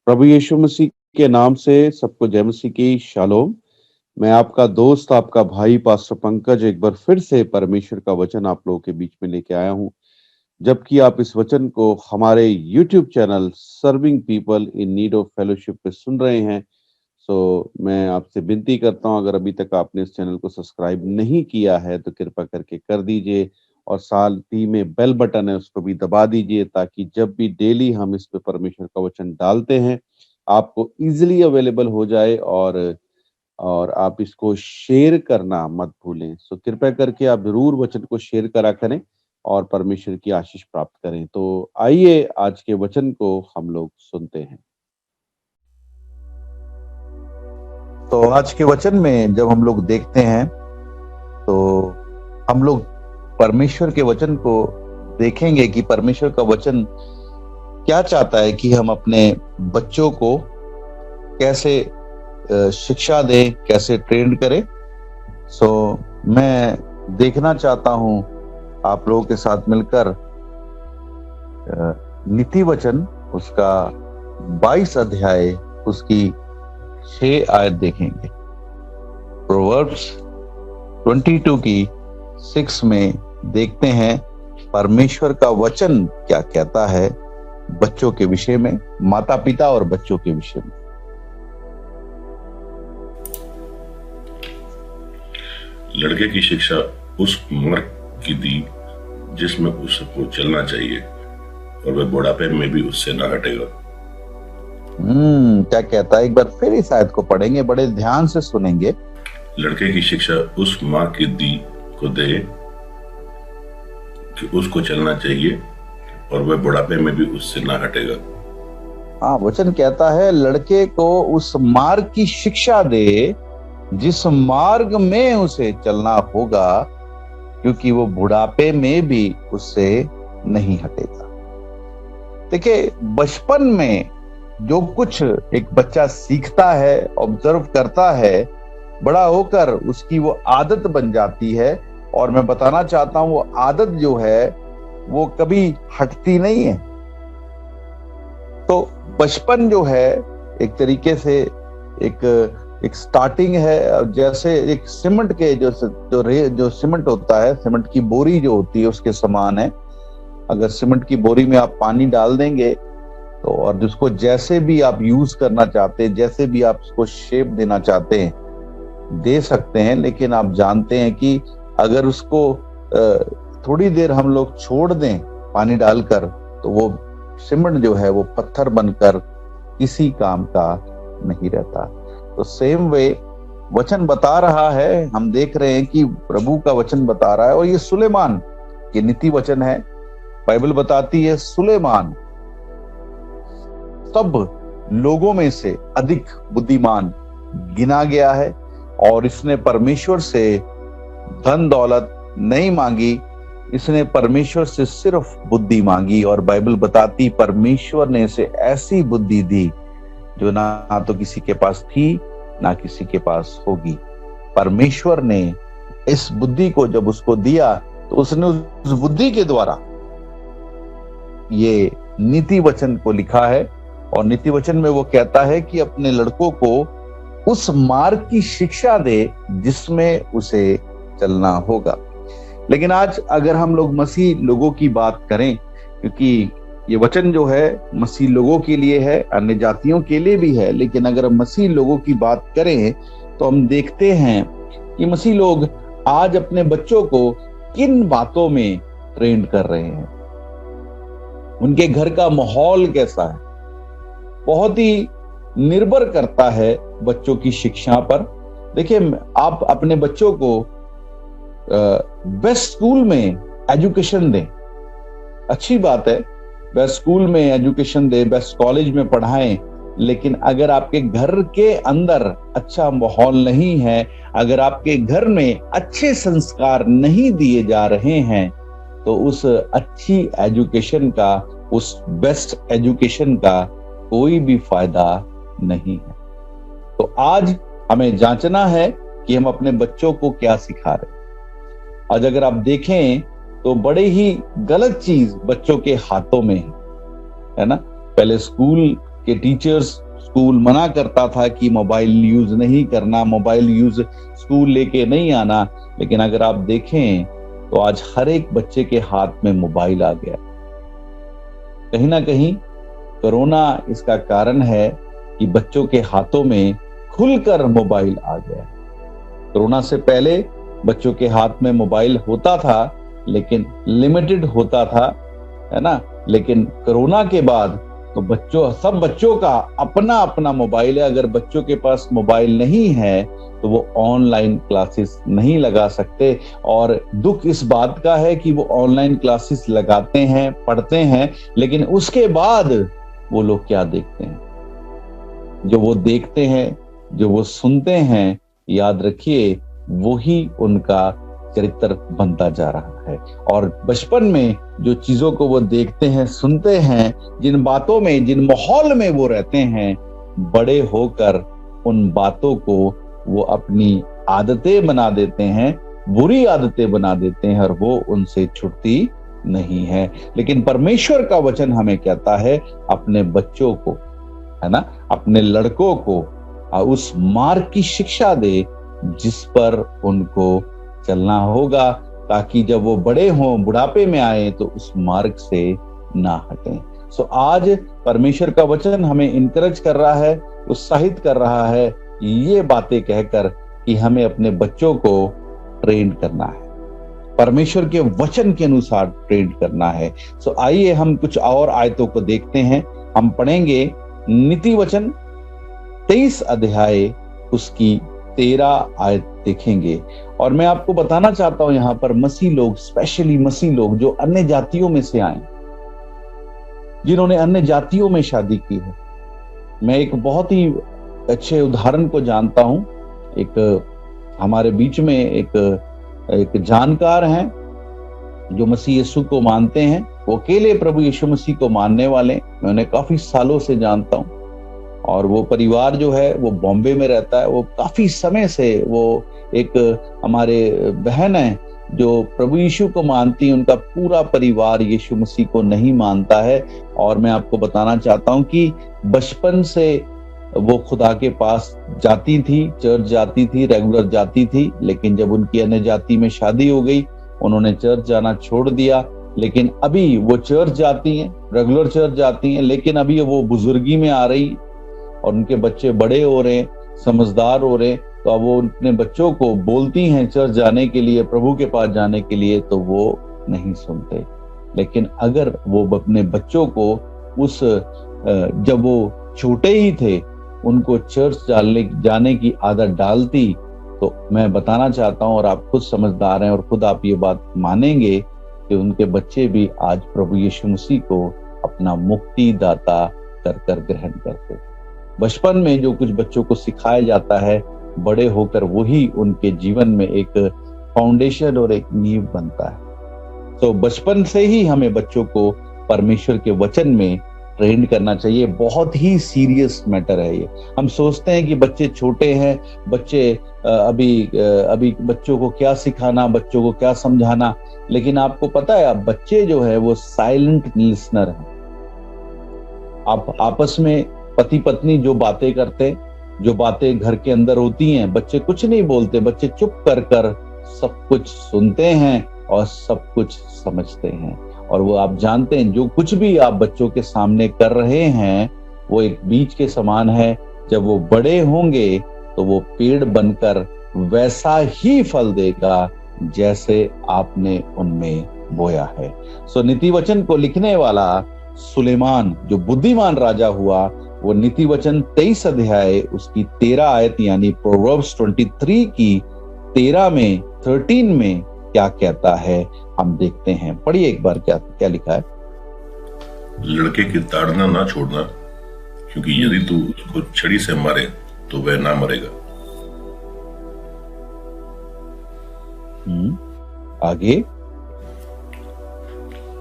प्रभु यीशु मसीह के नाम से सबको जय मसीह की शालोम। मैं आपका दोस्त, आपका भाई पास्टर पंकज एक बार फिर से परमेश्वर का वचन आप लोगों के बीच में लेके आया हूँ। जबकि आप इस वचन को हमारे YouTube channel serving people in need of fellowship पे सुन रहे हैं, मैं आपसे विनती करता हूँ, अगर अभी तक आपने इस चैनल को सब्सक्राइब नहीं किया है तो कृपा करके कर दीजिए और साथ ही में बेल बटन है उसको भी दबा दीजिए, ताकि जब भी डेली हम इस पे परमेश्वर का वचन डालते हैं आपको इजीली अवेलेबल हो जाए और आप इसको शेयर करना मत भूलें। कृपया करके आप जरूर वचन को शेयर करा करें और परमेश्वर की आशीष प्राप्त करें। तो आइए आज के वचन को हम लोग सुनते हैं। तो आज के वचन में जब हम लोग देखते हैं तो हम लोग परमेश्वर के वचन को देखेंगे कि परमेश्वर का वचन क्या चाहता है कि हम अपने बच्चों को कैसे शिक्षा दें, कैसे ट्रेन करें। मैं देखना चाहता हूं आप लोगों के साथ मिलकर नीति वचन उसका 22 अध्याय उसकी 6 आयत देखेंगे। प्रोवर्ब्स 22 की 6 में देखते हैं परमेश्वर का वचन क्या कहता है बच्चों के विषय में, माता पिता और बच्चों के विषय में। लड़के की शिक्षा उस मार्ग की दी जिसमें उसको चलना चाहिए और वह बुढ़ापे में भी उससे ना हटेगा। क्या कहता है? एक बार फिर इस आयत को पढ़ेंगे, बड़े ध्यान से सुनेंगे। लड़के की शिक्षा उस माँ की दी को दे कि उसको चलना चाहिए और वह बुढ़ापे में भी उससे ना हटेगा। हाँ, वचन कहता है लड़के को उस मार्ग की शिक्षा दे जिस मार्ग में उसे चलना होगा, क्योंकि वो बुढ़ापे में भी उससे नहीं हटेगा। देखिए, बचपन में जो कुछ एक बच्चा सीखता है, ऑब्जर्व करता है, बड़ा होकर उसकी वो आदत बन जाती है। और मैं बताना चाहता हूं वो आदत जो है वो कभी हटती नहीं है। तो बचपन जो है एक तरीके से एक स्टार्टिंग है, जैसे एक सीमेंट के जो सीमेंट होता है, सीमेंट की बोरी जो होती है उसके समान है। अगर सीमेंट की बोरी में आप पानी डाल देंगे तो और जिसको जैसे भी आप यूज करना चाहते हैं, जैसे भी आप उसको शेप देना चाहते हैं दे सकते हैं, लेकिन आप जानते हैं कि अगर उसको थोड़ी देर हम लोग छोड़ दें पानी डालकर तो वो सीमेंट जो है वो पत्थर बनकर किसी काम का नहीं रहता। तो सेम वे वचन बता रहा है, हम देख रहे हैं कि प्रभु का वचन बता रहा है। और ये सुलेमान के नीति वचन है। बाइबल बताती है सुलेमान सब लोगों में से अधिक बुद्धिमान गिना गया है और इसने परमेश्वर से धन दौलत नहीं मांगी, इसने परमेश्वर से सिर्फ बुद्धि मांगी। और बाइबल बताती परमेश्वर ने इसे ऐसी बुद्धि दी जो ना तो किसी के पास थी ना किसी के पास होगी। परमेश्वर ने इस बुद्धि को जब उसको दिया तो उसने उस बुद्धि के द्वारा ये नीति वचन को लिखा है। और नीति वचन में वो कहता है कि अपने लड़कों को उस मार्ग की शिक्षा दे जिसमें उसे चलना होगा। लेकिन आज अगर हम लोग मसीह लोगों की बात करें, क्योंकि ये वचन जो है मसीह लोगों के लिए है, अन्य जातियों के लिए भी है, लेकिन अगर हम मसीह लोगों की बात करें तो हम देखते हैं कि मसीह लोग आज अपने बच्चों को किन बातों में ट्रेन कर रहे हैं, उनके घर का माहौल कैसा है, बहुत ही निर्भर करता है बच्चों की शिक्षा पर। देखिए, आप अपने बच्चों को बेस्ट स्कूल में एजुकेशन दें, अच्छी बात है, बेस्ट स्कूल में एजुकेशन दें, बेस्ट कॉलेज में पढ़ाएं, लेकिन अगर आपके घर के अंदर अच्छा माहौल नहीं है, अगर आपके घर में अच्छे संस्कार नहीं दिए जा रहे हैं, तो उस अच्छी एजुकेशन का, उस बेस्ट एजुकेशन का कोई भी फायदा नहीं है। तो आज हमें जांचना है कि हम अपने बच्चों को क्या सिखा रहे हैं। आज अगर आप देखें तो बड़े ही गलत चीज बच्चों के हाथों में है ना। पहले स्कूल कि टीचर्स स्कूल मना करता था कि मोबाइल यूज नहीं करना, मोबाइल यूज स्कूल लेके नहीं आना, लेकिन अगर आप देखें तो आज हर एक बच्चे के हाथ में मोबाइल आ गया। कहीं ना कहीं कोरोना इसका कारण है कि बच्चों के हाथों में खुलकर मोबाइल आ गया। कोरोना से पहले बच्चों के हाथ में मोबाइल होता था लेकिन लिमिटेड होता था, है ना। लेकिन कोरोना के बाद तो सब बच्चों का अपना अपना मोबाइल है। अगर बच्चों के पास मोबाइल नहीं है तो वो ऑनलाइन क्लासेस नहीं लगा सकते। और दुख इस बात का है कि वो ऑनलाइन क्लासेस लगाते हैं, पढ़ते हैं, लेकिन उसके बाद वो लोग क्या देखते हैं, जो वो देखते हैं, जो वो सुनते हैं, याद रखिए वही उनका चरित्र बनता जा रहा है। और बचपन में जो चीजों को वो देखते हैं, सुनते हैं, जिन बातों में, जिन माहौल में वो रहते हैं, बड़े होकर उन बातों को वो अपनी आदतें बना देते हैं, बुरी आदतें बना देते हैं, और वो उनसे छूटती नहीं है। लेकिन परमेश्वर का वचन हमें कहता है अपने बच्चों को, है ना, अपने लड़कों को उस मार्ग की शिक्षा दे जिस पर उनको चलना होगा, ताकि जब वो बड़े हों, बुढ़ापे में आए, तो उस मार्ग से ना हटें। सो आज परमेश्वर का वचन हमें इनकरेज कर रहा है, उत्साहित कर रहा है ये बातें कहकर कि हमें अपने बच्चों को ट्रेन करना है, परमेश्वर के वचन के अनुसार ट्रेन करना है। सो आइए हम कुछ और आयतों को देखते हैं। हम पढ़ेंगे नीति वचन 23 अध्याय उसकी 13 आयत देखेंगे। और मैं आपको बताना चाहता हूं यहाँ पर मसीह लोग, स्पेशली मसीह लोग जो अन्य जातियों में से आए, जिन्होंने अन्य जातियों में शादी की है। मैं एक बहुत ही अच्छे उदाहरण को जानता हूं। एक हमारे बीच में एक जानकार हैं जो मसीह यीशु को मानते हैं, वो अकेले प्रभु यीशु मसीह को मानने वाले। मैं उन्हें काफी सालों से जानता हूं और वो परिवार जो है वो बॉम्बे में रहता है। वो काफी समय से वो एक हमारे बहन है जो प्रभु यीशु को मानती है, उनका पूरा परिवार यीशु मसीह को नहीं मानता है। और मैं आपको बताना चाहता हूं कि बचपन से वो खुदा के पास जाती थी, चर्च जाती थी, रेगुलर जाती थी, लेकिन जब उनकी अन्य जाति में शादी हो गई उन्होंने चर्च जाना छोड़ दिया। लेकिन अभी वो चर्च जाती हैं, रेगुलर चर्च जाती हैं, लेकिन अभी वो बुजुर्गी में आ रही और उनके बच्चे बड़े हो रहे हैं, समझदार हो रहे हैं, तो अब वो अपने बच्चों को बोलती हैं चर्च जाने के लिए, प्रभु के पास जाने के लिए, तो वो नहीं सुनते। लेकिन अगर वो अपने बच्चों को जब वो छोटे ही थे उनको चर्च जाने की आदत डालती, तो मैं बताना चाहता हूं, और आप खुद समझदार हैं और खुद आप ये बात मानेंगे कि उनके बच्चे भी आज प्रभु यीशु मसीह को अपना मुक्तिदाता कर ग्रहण करते। बचपन में जो कुछ बच्चों को सिखाया जाता है, बड़े होकर वही उनके जीवन में एक फाउंडेशन और एक नींव बनता है। तो बचपन से ही हमें बच्चों को परमेश्वर के वचन में ट्रेन करना चाहिए। बहुत ही सीरियस मैटर है ये। हम सोचते हैं कि बच्चे छोटे हैं, बच्चे अभी बच्चों को क्या सिखाना, बच्चों को क्या समझाना, लेकिन आपको पता है अब बच्चे जो है वो साइलेंट लिसनर हैं। आप आपस में पति पत्नी जो बातें करते, जो बातें घर के अंदर होती हैं, बच्चे कुछ नहीं बोलते, बच्चे चुप कर सब कुछ सुनते हैं और सब कुछ समझते हैं। और वो आप जानते हैं जो कुछ भी आप बच्चों के सामने कर रहे हैं वो एक बीज के समान है। जब वो बड़े होंगे तो वो पेड़ बनकर वैसा ही फल देगा जैसे आपने उनमें बोया है। सो नीति वचन को लिखने वाला सुलेमान जो बुद्धिमान राजा हुआ, वो नीति वचन 23 अध्याय उसकी 13 आयत यानी प्रोवर्ब्स 23 की 13 में क्या कहता है हम देखते हैं। पढ़िए एक बार क्या लिखा है। लड़के की ताड़ना ना छोड़ना, क्योंकि यदि तू उसको छड़ी से मारे तो वह ना मरेगा। आगे,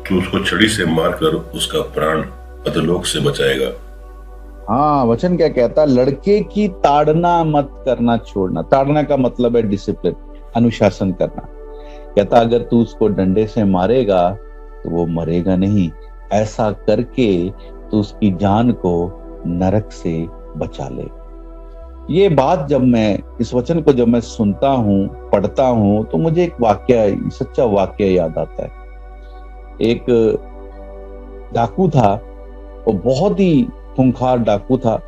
तू उसको छड़ी से मारकर उसका प्राण अधोलोक से बचाएगा। हाँ, वचन क्या कहता है? लड़के की ताड़ना मत करना छोड़ना। ताड़ना का मतलब है डिसिप्लिन, अनुशासन करना। कहता अगर तू उसको डंडे से मारेगा तो वो मरेगा नहीं, ऐसा करके तू उसकी जान को नरक से बचा ले। ये बात जब मैं इस वचन को जब मैं सुनता हूँ, पढ़ता हूँ, तो मुझे एक वाक्य, सच्चा वाक्य याद आता है। एक डाकू था, वो बहुत ही खूंखार डाकू था।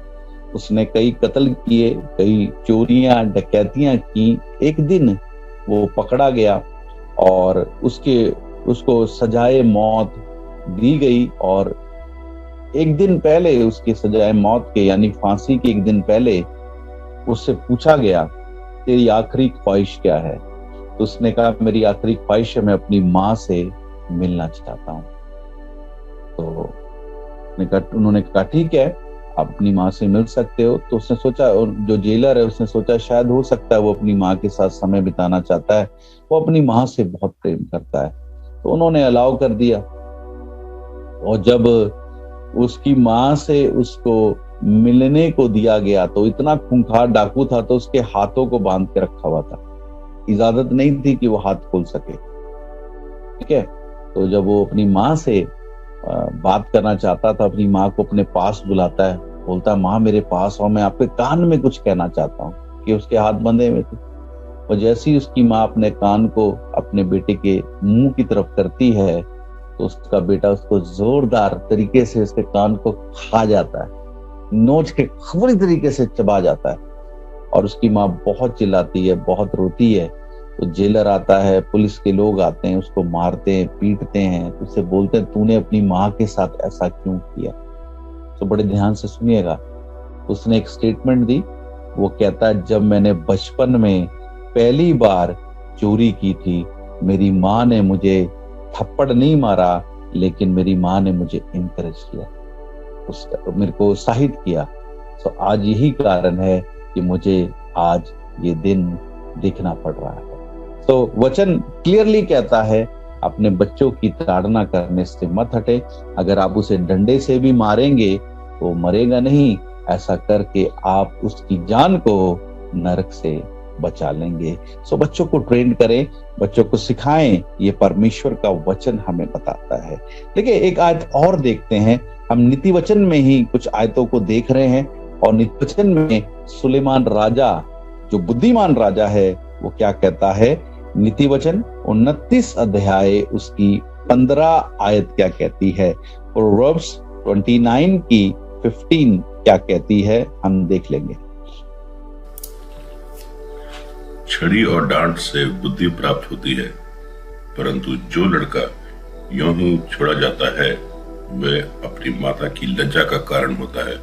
उसने कई कत्ल किए, कई चोरियां डकैतियां की। एक दिन वो पकड़ा गया और उसको सजाए मौत दी गई। और एक दिन पहले उसके सजाए मौत के यानी फांसी के एक दिन पहले उससे पूछा गया, तेरी आखिरी ख्वाहिश क्या है? तो उसने कहा, मेरी आखिरी ख्वाहिश है, मैं अपनी माँ से मिलना चाहता हूँ। तो उन्होंने कहा ठीक है, आप अपनी माँ से मिल सकते हो। तो उसने सोचा, और जो जेलर है उसने सोचा शायद हो सकता है वो अपनी माँ के साथ समय बिताना चाहता है, वो अपनी माँ से बहुत प्रेम करता है। तो उन्होंने अलाउ कर दिया। और जब उसकी माँ से उसको मिलने को दिया गया तो इतना खूंखार डाकू था, तो उसके हाथों को बांध के रखा हुआ था। इजाजत नहीं थी कि वो हाथ खोल सके। ठीक है। तो जब वो अपनी माँ से बात करना चाहता था, अपनी माँ को अपने पास बुलाता है, बोलता है, माँ मेरे पास आओ, मैं आपके कान में कुछ कहना चाहता हूँ, कि उसके हाथ बंधे हुए थे। और जैसे ही उसकी माँ अपने कान को अपने बेटे के मुंह की तरफ करती है, तो उसका बेटा उसको जोरदार तरीके से उसके कान को खा जाता है, नोच के पूरी तरीके से चबा जाता है। और उसकी माँ बहुत चिल्लाती है, बहुत रोती है। तो जेलर आता है, पुलिस के लोग आते हैं, उसको मारते हैं, पीटते हैं, उससे बोलते हैं, तूने अपनी माँ के साथ ऐसा क्यों किया? तो बड़े ध्यान से सुनिएगा। उसने एक स्टेटमेंट दी। वो कहता है, जब मैंने बचपन में पहली बार चोरी की थी, मेरी माँ ने मुझे थप्पड़ नहीं मारा, लेकिन मेरी माँ ने मुझे इनकरेज किया, मेरे को उत्साहित किया। तो आज यही कारण है कि मुझे आज ये दिन देखना पड़ रहा है। तो वचन क्लियरली कहता है, अपने बच्चों की ताड़ना करने से मत हटे। अगर आप उसे डंडे से भी मारेंगे तो मरेगा नहीं। ऐसा करके आप उसकी जान को नरक से बचा लेंगे। सो बच्चों को ट्रेन करें, बच्चों को सिखाएं। ये परमेश्वर का वचन हमें बताता है। देखिए, एक आयत और देखते हैं। हम नीति वचन में ही कुछ आयतों को देख रहे हैं, और नीति वचन में सुलेमान राजा, जो बुद्धिमान राजा है, वो क्या कहता है। नीति वचन 29 अध्याय उसकी 15 आयत क्या कहती है। प्रोवर्ब्स 29 की 15 क्या कहती है, हम देख लेंगे। छड़ी और डांट से बुद्धि प्राप्त होती है, परंतु जो लड़का यूं ही छोड़ा जाता है वह अपनी माता की लज्जा का कारण होता है।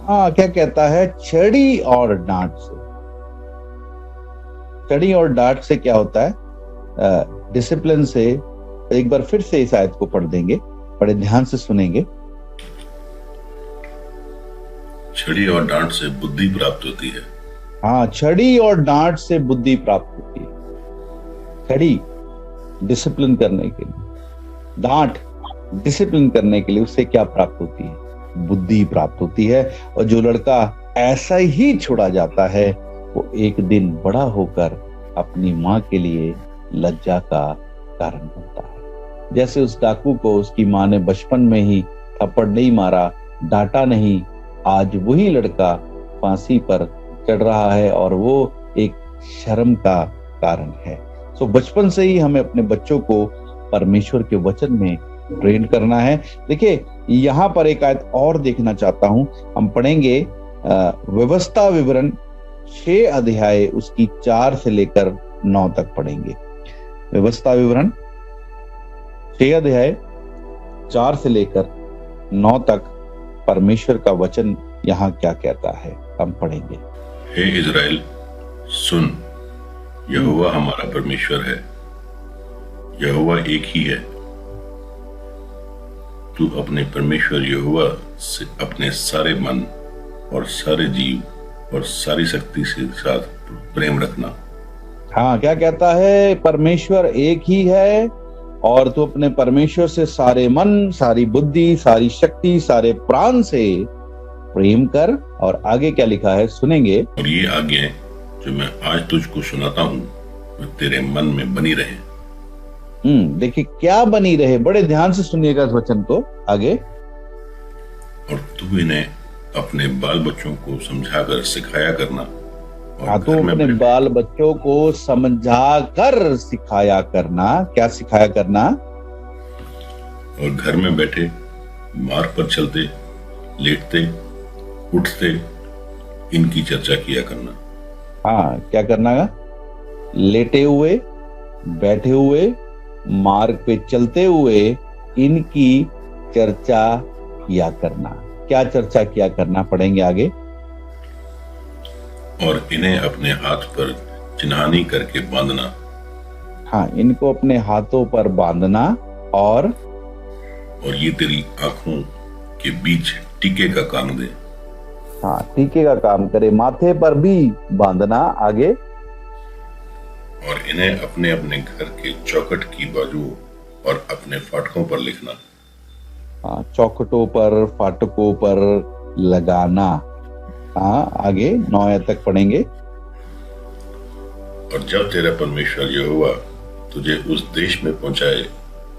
हाँ, क्या कहता है, छड़ी और डांट से। छड़ी और डांट से क्या होता है, डिसिप्लिन से। एक बार फिर से इस आयत को पढ़ देंगे, बड़े ध्यान से सुनेंगे। छड़ी और डांट से बुद्धि प्राप्त होती है। हाँ, छड़ी और डांट से बुद्धि प्राप्त होती है। छड़ी डिसिप्लिन करने के लिए, डांट डिसिप्लिन करने के लिए, उससे क्या प्राप्त होती है, बुद्धि प्राप्त होती है। और जो लड़का ऐसा ही छोड़ा जाता है, वो एक दिन बड़ा होकर अपनी माँ के लिए लज्जा का कारण बनता है। जैसे उस डाकू को उसकी माँ ने बचपन में ही थप्पड़ नहीं मारा, डांटा नहीं, आज वही लड़का फांसी पर चढ़ रहा है, और वो एक शर्म का कारण है। सो बचपन से ही हमें अपने बच्चों को परमेश्वर के वचन में ट्रेन करना है। देखिए, यहाँ पर एक आयत और देखना चाहता हूं। हम पढ़ेंगे व्यवस्था विवरण 6 अध्याय उसकी 4 से लेकर 9 तक पढ़ेंगे। व्यवस्था विवरण 6 अध्याय 4 से लेकर 9 तक परमेश्वर का वचन यहाँ क्या कहता है, हम पढ़ेंगे। हे इज़राइल, सुन, यहोवा हमारा परमेश्वर है, यहोवा एक ही है। तू अपने परमेश्वर यहोवा से अपने सारे मन और सारे जीव और सारी शक्ति से साथ प्रेम रखना। हाँ, क्या कहता है, परमेश्वर एक ही है, और तू अपने परमेश्वर से सारे मन, सारी बुद्धि, सारी शक्ति, सारे प्राण से प्रेम कर। और आगे क्या लिखा है, सुनेंगे। और ये आज्ञाएं जो मैं आज तुझको सुनाता हूँ, वे तेरे मन में बनी रहे। देखिए, क्या बनी रहे, बड़े ध्यान से सुनिएगा इस वचन को। आगे, और तू इन्हें अपने बाल बच्चों को समझाकर सिखाया करना और हाँ, तो घर में अपने बैठे बाल बच्चों को समझा कर सिखाया करना। क्या सिखाया करना? और घर में बैठे मार्ग पर चलते, लेटते, उठते, इनकी चर्चा किया करना। हाँ, क्या करना है? लेटे हुए, बैठे हुए, मार्ग पे चलते हुए इनकी चर्चा किया करना। क्या चर्चा किया करना? पढ़ेंगे आगे। और इन्हें अपने हाथ पर चिन्हानी करके बांधना। हाँ, इनको अपने हाथों पर बांधना। और ये तेरी आंखों के बीच टीके का काम दे। हाँ, टीके का काम करे, माथे पर भी बांधना। आगे। और इन्हें अपने अपने घर के चौखट की बाजू और अपने फाटकों पर लिखना। हाँ, चौखटों पर, फाटकों पर लगाना। हाँ, आगे 9 आयत तक पढ़ेंगे। और जब तेरा परमेश्वर यहोवा तुझे उस देश में पहुंचाए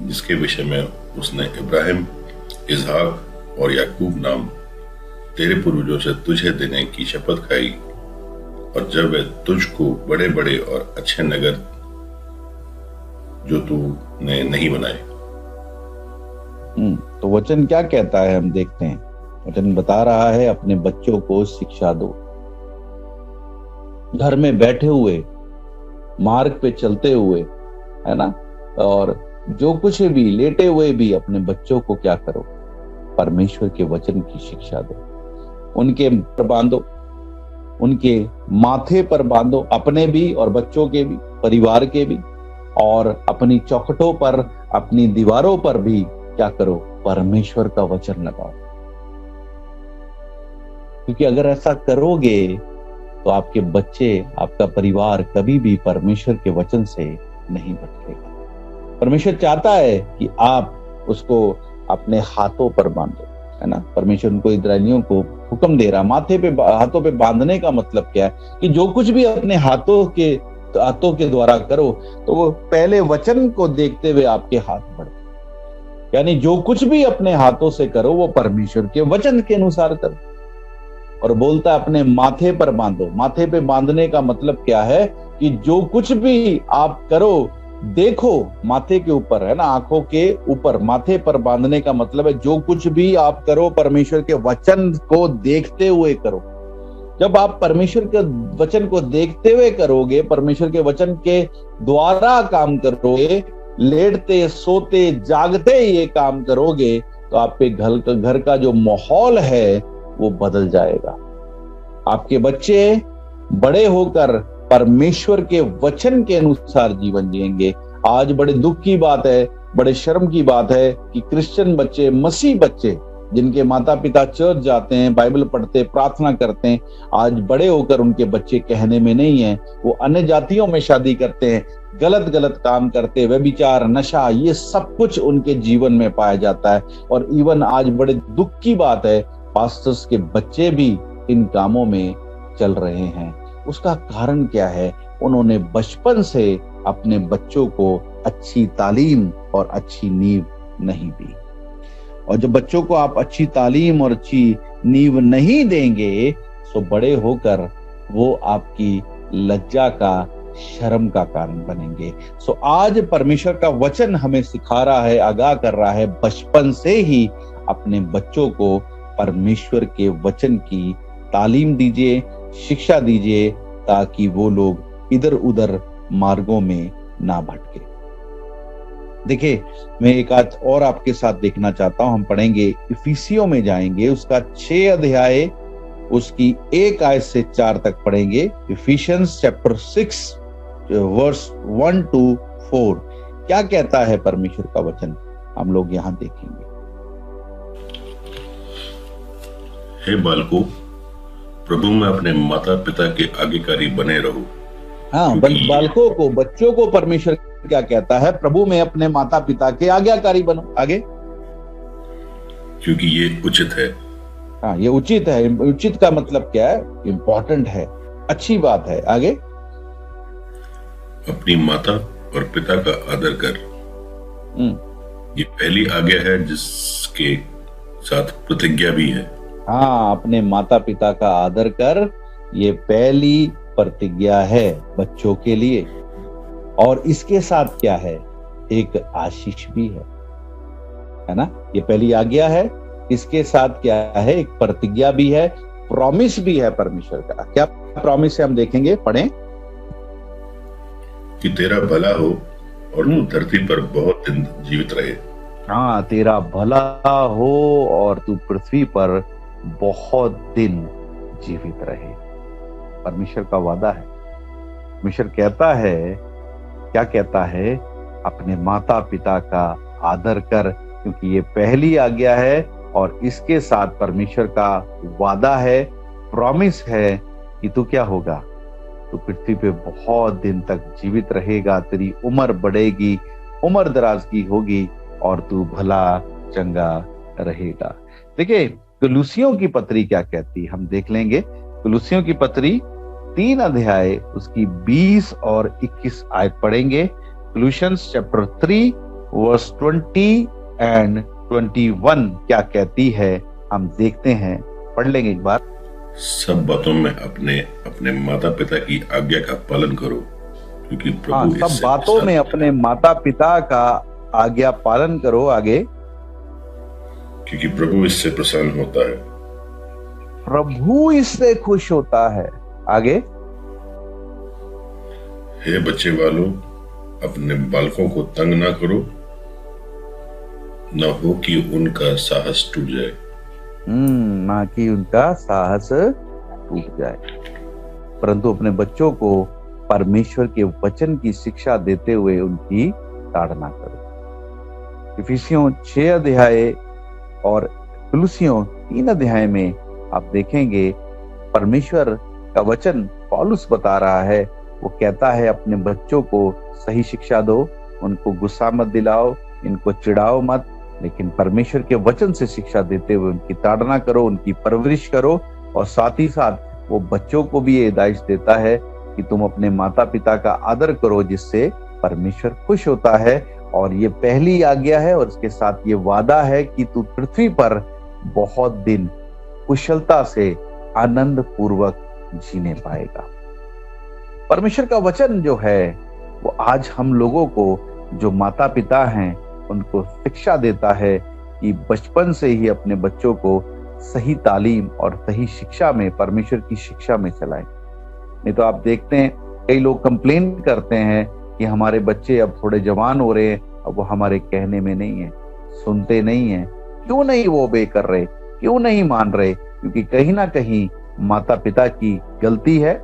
जिसके विषय में उसने इब्राहिम, इसहाक और याकूब नाम तेरे पूर्वजों से तुझे देने की शपथ खाई, और जब वे तुझको बड़े बड़े और अच्छे नगर जो तूने नहीं बनाए। तो वचन क्या कहता है हम देखते हैं। वचन बता रहा है अपने बच्चों को शिक्षा दो। घर में बैठे हुए, मार्ग पे चलते हुए, है ना, और जो कुछ भी लेटे हुए भी अपने बच्चों को क्या करो? परमेश्वर के वचन की शिक्षा दो। उनके पर बांधो, उनके माथे पर बांधो, अपने भी और बच्चों के भी, परिवार के भी, और अपनी चौखटों पर, अपनी दीवारों पर भी क्या करो? परमेश्वर का वचन लगाओ। क्योंकि अगर ऐसा करोगे तो आपके बच्चे, आपका परिवार कभी भी परमेश्वर के वचन से नहीं भटकेगा। परमेश्वर चाहता है कि आप उसको अपने हाथों पर बांधो, है ना। परमेश्वर उनको, इस्राएलियों को हुक्म दे रहा, माथे पे, हाथों पे बांधने का मतलब क्या है? कि जो कुछ भी अपने हाथों के द्वारा करो तो वो पहले वचन को देखते हुए आपके हाथ बढ़े। यानी जो कुछ भी अपने हाथों से करो वो परमेश्वर के वचन के अनुसार करो। और बोलता है अपने माथे पर बांधो। माथे पे बांधने का मतलब क्या है? कि जो कुछ भी आप करो, देखो माथे के ऊपर, है ना, आंखों के ऊपर। माथे पर बांधने का मतलब है जो कुछ भी आप करो परमेश्वर के वचन को देखते हुए करो। जब आप परमेश्वर के वचन को देखते हुए करोगे, परमेश्वर के वचन के द्वारा काम करोगे, लेटते, सोते, जागते ये काम करोगे, तो आपके घर का जो माहौल है वो बदल जाएगा। आपके बच्चे बड़े होकर परमेश्वर के वचन के अनुसार जीवन जिएंगे। आज बड़े दुख की बात है, बड़े शर्म की बात है कि क्रिश्चियन बच्चे, मसीह बच्चे, जिनके माता पिता चर्च जाते हैं, बाइबल पढ़ते, प्रार्थना करते हैं, आज बड़े होकर उनके बच्चे कहने में नहीं है। वो अन्य जातियों में शादी करते हैं, गलत गलत काम करते, व्यभिचार, नशा, ये सब कुछ उनके जीवन में पाया जाता है। और इवन आज बड़े दुख की बात है, पास्टर्स के बच्चे भी इन कामों में चल रहे हैं। उसका कारण क्या है? उन्होंने बचपन से अपने बच्चों को अच्छी तालीम और अच्छी नींव नहीं दी। और जब बच्चों को आप अच्छी तालीम और अच्छी नींव नहीं देंगे तो बड़े होकर वो आपकी लज्जा का, शर्म का कारण बनेंगे। सो आज परमेश्वर का वचन हमें सिखा रहा है, आगाह कर रहा है, बचपन से ही अपने बच्चों को परमेश्वर के वचन की तालीम दीजिए, शिक्षा दीजिए, ताकि वो लोग इधर उधर मार्गों में ना भटके। देखिए, मैं एक आज और आपके साथ देखना चाहता हूं। हम पढ़ेंगे, इफिसियों में जाएंगे, उसका 6 अध्याय, उसकी 1 आयत से 4 तक पढ़ेंगे। इफिशियंस चैप्टर 6 वर्स 1 to 4 क्या कहता है परमेश्वर का वचन, हम लोग यहां देखेंगे। हे बालकों, प्रभु में अपने माता पिता के आज्ञाकारी बने रहो। हाँ, बालकों को, बच्चों को परमेश्वर क्या कहता है? प्रभु में अपने माता पिता के आज्ञाकारी बनो। आगे, क्योंकि ये उचित है। हाँ, ये उचित है। उचित का मतलब क्या है? इंपॉर्टेंट है, अच्छी बात है। आगे, अपनी माता और पिता का आदर कर। ये पहली आज्ञा है जिसके साथ प्रतिज्ञा भी है, हाँ, अपने माता पिता का आदर कर, ये पहली प्रतिज्ञा है बच्चों के लिए। और इसके साथ क्या है, एक आशीष भी है ना। ये पहली आज्ञा है, इसके साथ क्या है, एक प्रतिज्ञा भी है, प्रॉमिस भी है परमेश्वर का। क्या प्रॉमिस है हम देखेंगे, पढ़ें। कि तेरा भला हो और तू धरती पर बहुत दिन जीवित रहे। हाँ, तेरा भला हो और तू पृथ्वी पर बहुत दिन जीवित रहे। परमेश्वर का वादा है। परमेश्वर कहता है, क्या कहता है, अपने माता पिता का आदर कर, क्योंकि ये पहली आज्ञा है। और इसके साथ परमेश्वर का वादा है, प्रॉमिस है कि तू क्या होगा, तू पृथ्वी पे बहुत दिन तक जीवित रहेगा, तेरी उम्र बढ़ेगी, उम्र दराज की होगी और तू भला चंगा रहेगा। देखिए, कुलुसियों की पत्री क्या कहती है, हम देख लेंगे। कुलुसियों की पत्री 3 अध्याय उसकी 20 और 21 आयत पढ़ेंगे। कुलुसियंस चैप्टर 3 वर्स 20 एंड 21 क्या कहती है, हम देखते हैं, पढ़ लेंगे एक बार। सब बातों में अपने अपने माता पिता की आज्ञा का पालन करो, क्योंकि प्रभु सब बातों में अपने माता पिता का आज्ञा पालन करो। आगे, क्योंकि प्रभु इससे प्रसन्न होता है। प्रभु इससे खुश होता है। आगे, हे बच्चे वालों, अपने बालकों को तंग ना करो, न हो कि उनका साहस टूट जाए। ना कि उनका साहस टूट जाए, परंतु अपने बच्चों को परमेश्वर के वचन की शिक्षा देते हुए उनकी ताड़ना करो। इफिसियों 6 अध्याय और कुलुसियों 3 अध्याय में आप देखेंगे, परमेश्वर का वचन पौलुस बता रहा है। वो कहता है, अपने बच्चों को सही शिक्षा दो, उनको गुस्सा मत दिलाओ, इनको चिढ़ाओ मत, लेकिन परमेश्वर के वचन से शिक्षा देते हुए उनकी ताड़ना करो, उनकी परवरिश करो। और साथ ही साथ वो बच्चों को भी ये हिदायत देता है कि तुम अपने माता पिता का आदर करो, जिससे परमेश्वर खुश होता है। और ये पहली आज्ञा है और इसके साथ ये वादा है कि तू पृथ्वी पर बहुत दिन कुशलता से आनंद पूर्वक जीने पाएगा। परमेश्वर का वचन जो है वो आज हम लोगों को, जो माता पिता हैं, उनको शिक्षा देता है कि बचपन से ही अपने बच्चों को सही तालीम और सही शिक्षा में, परमेश्वर की शिक्षा में चलाएं। नहीं तो आप देखते हैं, कई लोग कंप्लेन करते हैं कि हमारे बच्चे अब थोड़े जवान हो रहे हैं, अब वो हमारे कहने में नहीं है, सुनते नहीं है। क्यों नहीं वो ओबे कर रहे, क्यों नहीं मान रहे? क्योंकि कहीं ना कहीं माता पिता की गलती है।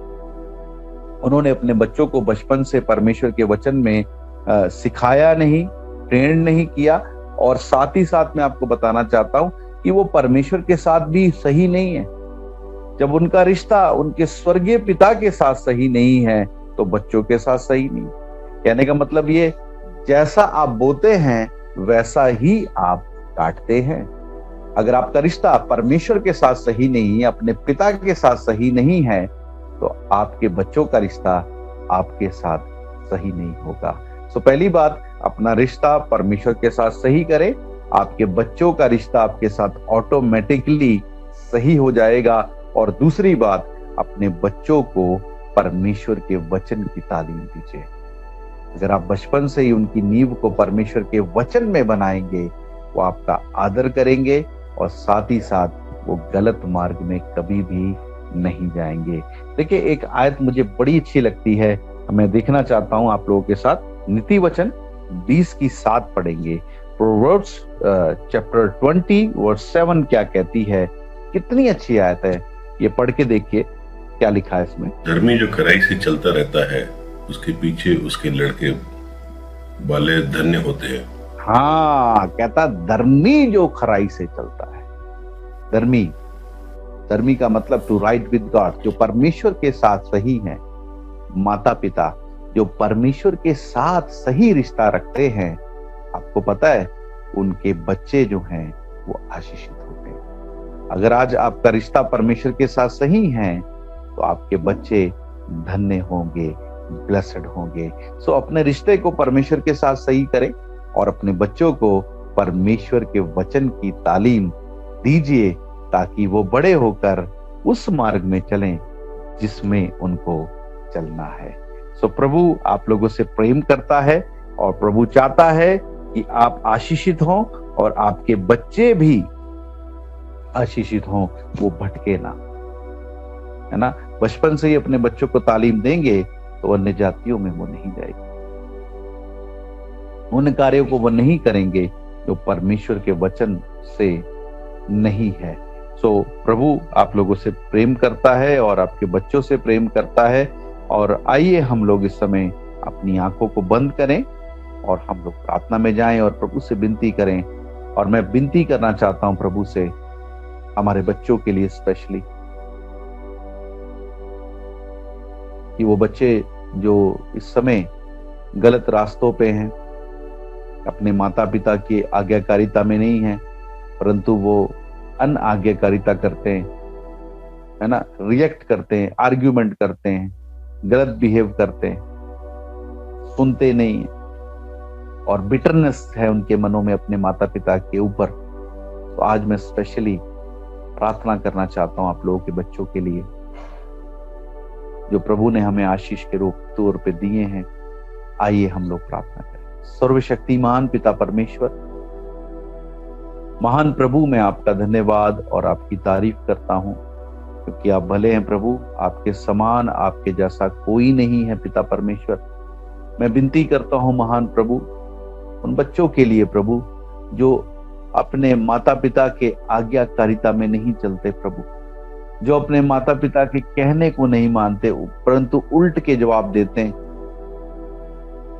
उन्होंने अपने बच्चों को बचपन से परमेश्वर के वचन में सिखाया नहीं, ट्रेन नहीं किया। और साथ ही साथ मैं आपको बताना चाहता हूं कि वो परमेश्वर के साथ भी सही नहीं है। जब उनका रिश्ता उनके स्वर्गीय पिता के साथ सही नहीं है, तो बच्चों के साथ सही नहीं। कहने का मतलब ये, जैसा आप बोते हैं वैसा ही आप काटते हैं। अगर आपका रिश्ता परमेश्वर के साथ सही नहीं है, अपने पिता के साथ सही नहीं है, तो आपके बच्चों का रिश्ता आपके साथ सही नहीं होगा। तो पहली बात, अपना रिश्ता परमेश्वर के साथ सही करें, आपके बच्चों का रिश्ता आपके साथ ऑटोमेटिकली सही हो जाएगा। और दूसरी बात, अपने बच्चों को परमेश्वर के वचन की तालीम दीजिए। अगर आप बचपन से ही उनकी नींव को परमेश्वर के वचन में बनाएंगे, वो आपका आदर करेंगे और साथ ही साथ वो गलत मार्ग में कभी भी नहीं जाएंगे। देखिए, एक आयत मुझे बड़ी अच्छी लगती है, मैं देखना चाहता हूं आप लोगों के साथ। नीति वचन 20 की 7 पढ़ेंगे। प्रोवर्ब्स चैप्टर 20 वर्स 7 क्या कहती है, कितनी अच्छी आयत है, ये पढ़ के देखिए क्या लिखा है इसमें। धर्मी जो खराई से चलता रहता है, उसके पीछे उसके लड़के वाले धन्य होते हैं। हाँ, कहता धर्मी जो खराई से चलता है। धर्मी, धर्मी का मतलब टू राइट विद गॉड, जो परमेश्वर के साथ सही है। माता पिता जो परमेश्वर के साथ सही रिश्ता रखते हैं, आपको पता है उनके बच्चे जो हैं वो आशीषित होते हैं। अगर आज आपका रिश्ता परमेश्वर के साथ सही है, तो आपके बच्चे धन्य होंगे, ब्लेस्ड होंगे। सो अपने रिश्ते को परमेश्वर के साथ सही करें और अपने बच्चों को परमेश्वर के वचन की तालीम दीजिए, ताकि वो बड़े होकर उस मार्ग में चलें जिसमें उनको चलना है। सो प्रभु आप लोगों से प्रेम करता है और प्रभु चाहता है कि आप आशीषित हों और आपके बच्चे भी आशीषित हों, वो भटके ना, है ना। बचपन से ही अपने बच्चों को तालीम देंगे तो अन्य जातियों में वो नहीं जाएगी, उन कार्यों को वो नहीं करेंगे जो परमेश्वर के वचन से नहीं है। सो प्रभु आप लोगों से प्रेम करता है और आपके बच्चों से प्रेम करता है। और आइए हम लोग इस समय अपनी आंखों को बंद करें और हम लोग प्रार्थना में जाएं और प्रभु से विनती करें। और मैं विनती करना चाहता हूं प्रभु से हमारे बच्चों के लिए स्पेशली, कि वो बच्चे जो इस समय गलत रास्तों पे हैं, अपने माता पिता की आज्ञाकारिता में नहीं है, परंतु वो अनआज्ञाकारिता करते हैं, है ना, रिएक्ट करते हैं, आर्ग्यूमेंट करते हैं, गलत बिहेव करते हैं, सुनते नहीं है और बिटरनेस है उनके मनों में अपने माता पिता के ऊपर। तो आज मैं स्पेशली प्रार्थना करना चाहता हूं आप लोगों के बच्चों के लिए जो प्रभु ने हमें आशीष के रूप तौर पे दिए हैं। आइए हम लोग प्रार्थना करें। सर्वशक्तिमान पिता परमेश्वर, महान प्रभु, मैं आपका धन्यवाद और आपकी तारीफ करता हूं क्योंकि आप भले हैं प्रभु, आपके समान आपके जैसा कोई नहीं है पिता परमेश्वर। मैं विनती करता हूं महान प्रभु उन बच्चों के लिए प्रभु जो अपने माता पिता के आज्ञाकारिता में नहीं चलते प्रभु, जो अपने माता पिता के कहने को नहीं मानते परंतु उल्ट के जवाब देते हैं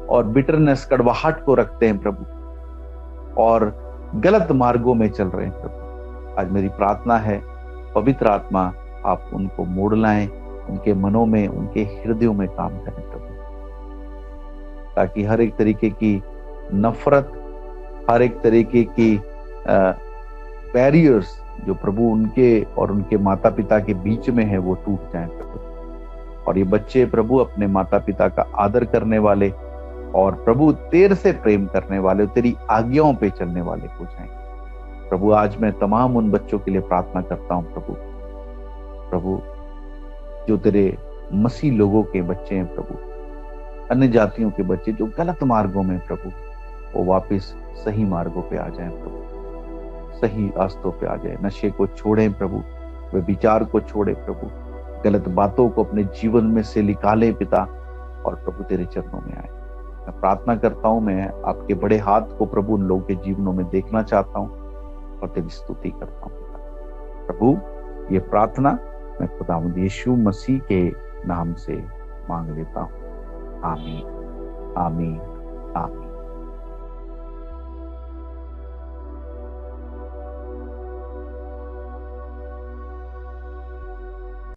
और बिटरनेस कड़वाहट को रखते हैं प्रभु और गलत मार्गों में चल रहे हैं प्रभु। आज मेरी प्रार्थना है पवित्र आत्मा आप उनको मोड़ लाएं, उनके मनों में, उनके हृदयों में काम करें प्रभु, ताकि हर एक तरीके की नफरत, हर एक तरीके की बैरियर्स जो प्रभु उनके और उनके माता पिता के बीच में है वो टूट जाएं प्रभु। और ये बच्चे प्रभु अपने माता पिता का आदर करने वाले और प्रभु तेरे से प्रेम करने वाले, तेरी आज्ञाओं पे चलने वाले हो जाएं प्रभु। आज मैं तमाम उन बच्चों के लिए प्रार्थना करता हूं प्रभु, प्रभु जो तेरे मसीह लोगों के बच्चे हैं प्रभु, अन्य जातियों के बच्चे जो गलत मार्गों में प्रभु, वो वापस सही मार्गों पे आ जाएं प्रभु, सही रास्तों पे आ जाए। नशे को छोड़ें प्रभु, वे विचार को छोड़े प्रभु, गलत बातों को अपने जीवन में से निकाले पिता और प्रभु तेरे चरणों में आए। मैं प्रार्थना करता हूं, मैं आपके बड़े हाथ को प्रभु उन लोगों के जीवनों में देखना चाहता हूं और तेरी स्तुति करता हूं पिता। प्रभु ये प्रार्थना मैं खुदावंद यीशु मसीह के नाम से मांग लेता हूं। आमीन, आमीन, आमीन।